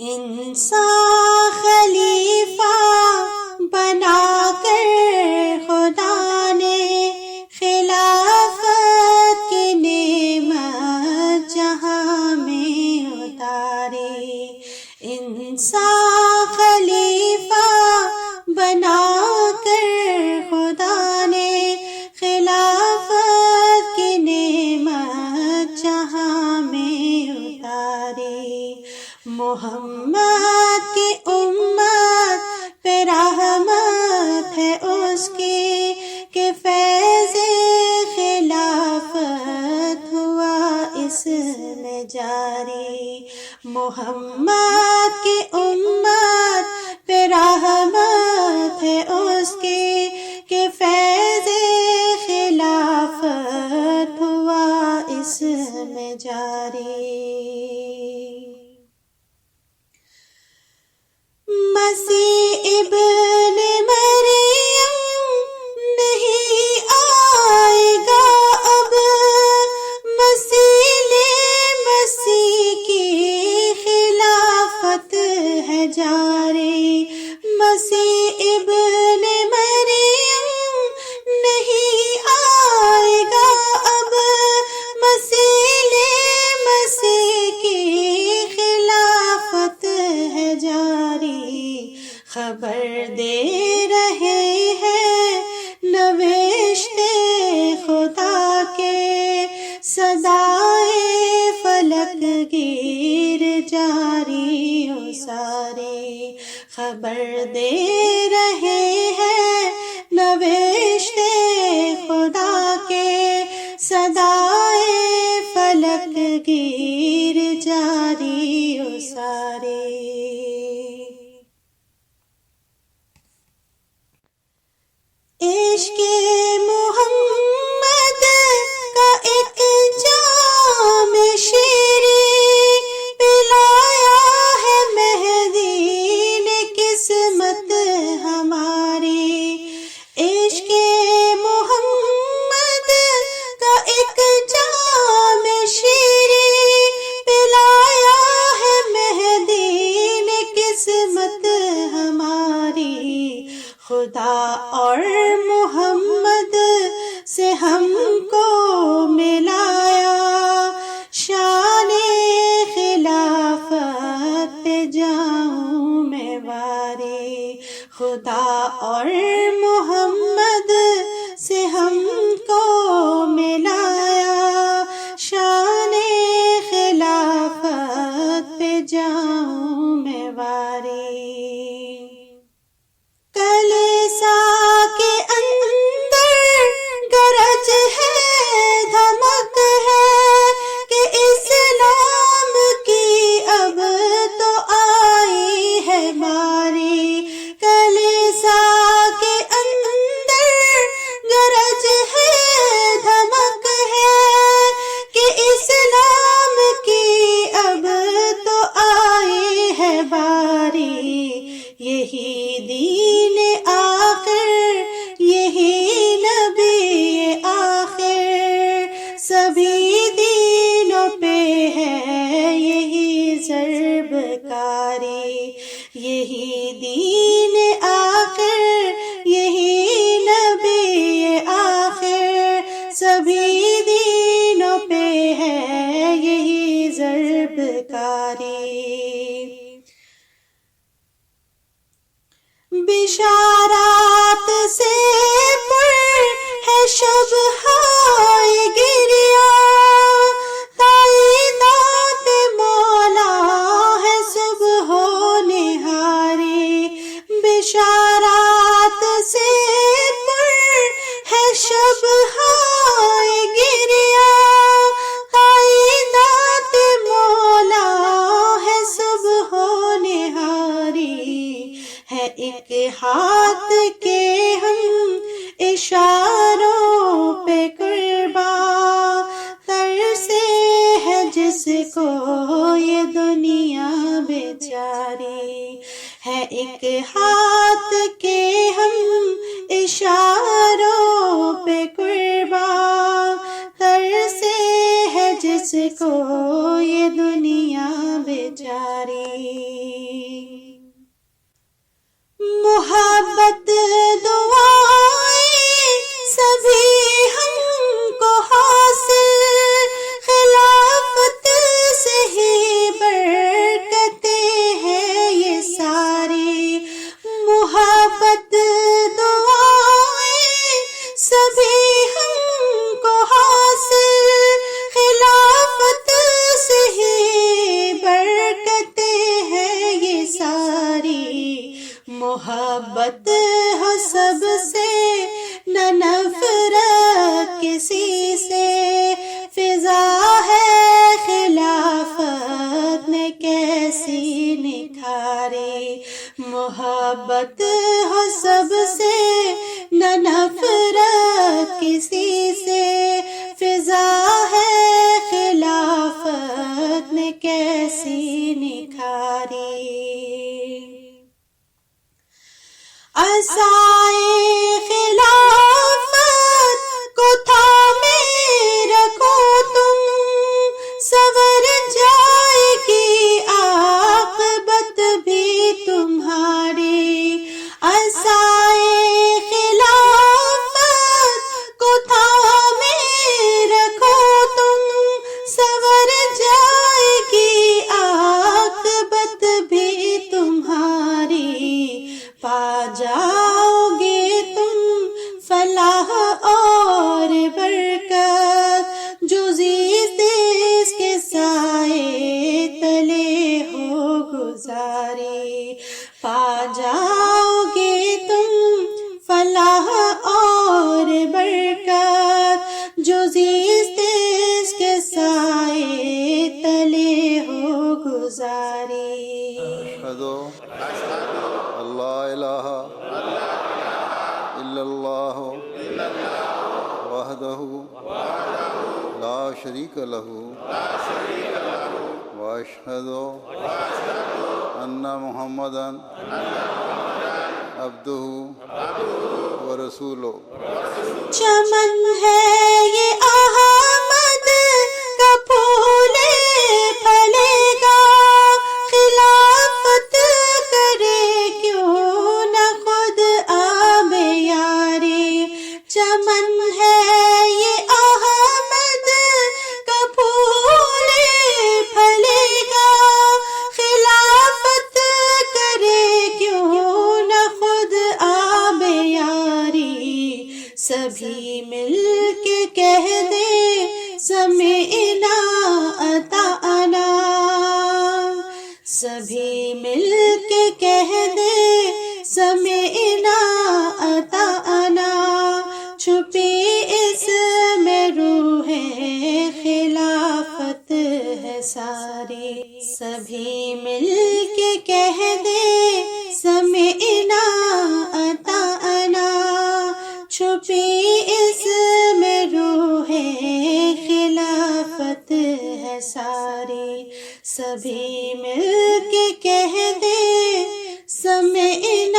انسان خلیفہ بنا کر خدا نے خلافت کی نعمت جہاں میں اتاری۔ انسان خلیفہ بنا کر خدا نے خلافت کی نعمت جہاں میں اتاری۔ محمد کی امت پہ رحمت ہے اس کی کہ فیض خلافت ہوا اس میں جاری۔ محمد کی امت پہ رحمت ہے اس کی کہ فیض خلافت ہوا اس میں جاری۔ مسیح ابن مریم نہیں آئے گا اب، مسیح کی خلافت ہے جاری۔ مسیح ابن مریم نہیں آئے گا اب، مسیح کی خلافت ہے جاری۔ خبر دے رہے ہیں نوشت خدا کے، صدائے فلک گیر جاری و ساری۔ خبر دے رہے ہیں نوشت خدا کے، صدائے فلک گیر جاری و ساری۔ عشق محمد کا ایک جام شیری پلایا ہے مہدی نے قسمت ہماری۔ عشق محمد کا ایک جام شیری پلایا ہے مہدی نے قسمت ہماری۔ خدا اور محمد سے ہم کو ملایا، شان خلافت پہ جاؤں میں واری۔ خدا اور محمد سے ہم کو ملایا، شان خلافت پہ جاؤں میں واری۔ کلیسا کے اندر گرج ہے، دھمک ہے کہ اسلام کی اب تو آئی ہے باری۔ کلیسا کے اندر گرج ہے، دھمک ہے کہ اسلام کی اب تو آئی ہے باری۔ یہی دین آخر، یہی نبی آخر، سبھی دینوں پہ ہے یہی ضرب کاری۔ یہی دین آخر، یہی نبی آخر، سبھی دینوں پہ ہے یہی ضرب کاری۔ بشارات سے پر ہے شب ہائے گریا، تائیدات مولا ہے صبح و نہاری۔ بشارات سے پر ہے شب ہائے گریا، تائیدات مولا ہے صبح و نہاری۔ ہے ایک ہاتھ کے ہم اشاروں پہ قرباں، ترسے ہے جس کو یہ دنیا بیچاری۔ ہے ایک ہاتھ کے ہم اشاروں پہ قرباں، ترسے ہے جس کو یہ دنیا بیچاری۔ محبت دعائیں سبھی ہم کو حاصل، خلافت سے ہی برکتیں ہیں یہ ساری، محبت دعائیں سبھی ہم کو حاصل، خلافت سے ہی برکتیں ہیں یہ ساری، محبت ہو سب سے نہ نفرت کسی سے، فضا ہے خلافت نے کیسی نکھاری، محبت ہو سب سے نہ نفرت کسی سے، فضا ہے خلافت نے کیسی نکھاری، عصائے خلافت کو تھامے رکھو تم، سنور جائے گی عاقبت بھی تمہاری، عصائے خلافت کو تھامے رکھو تم، سنور جائے گی عاقبت بھی تمہاری، پا جاؤ گے تم فلاح اور برکت، جو زیز دیس کے سائے تلے ہو گزاری، پا جاؤ گے تم فلاح اور برکت، جو زیز دیس کے سائے تلے ہو گزاری۔ اشہد اللہ الہ الا اللہ وحدہ لا شریک لہ واشہد ان محمدا عبدہ ورسولہ۔ چمن ہے یہ احمد کا پھول پھلے گا، خلافت کرے کیوں نہ خود آب یاری، چمن ہے یہ احمد کا پھول پھلے گا، خلافت کرے کیوں نہ خود آب یاری، سبھی مل کے کہہ دے سمعنا اطعنا، سبھی مل کے کہہ دے سمعنا اطعنا، چھپی اس میں روح خلافت ہے ساری، سبھی مل کے کہہ دے سمعنا اطعنا، چھپی اس میں روح خلافت ہے ساری، سبھی مل کے کہہ دے سمعنا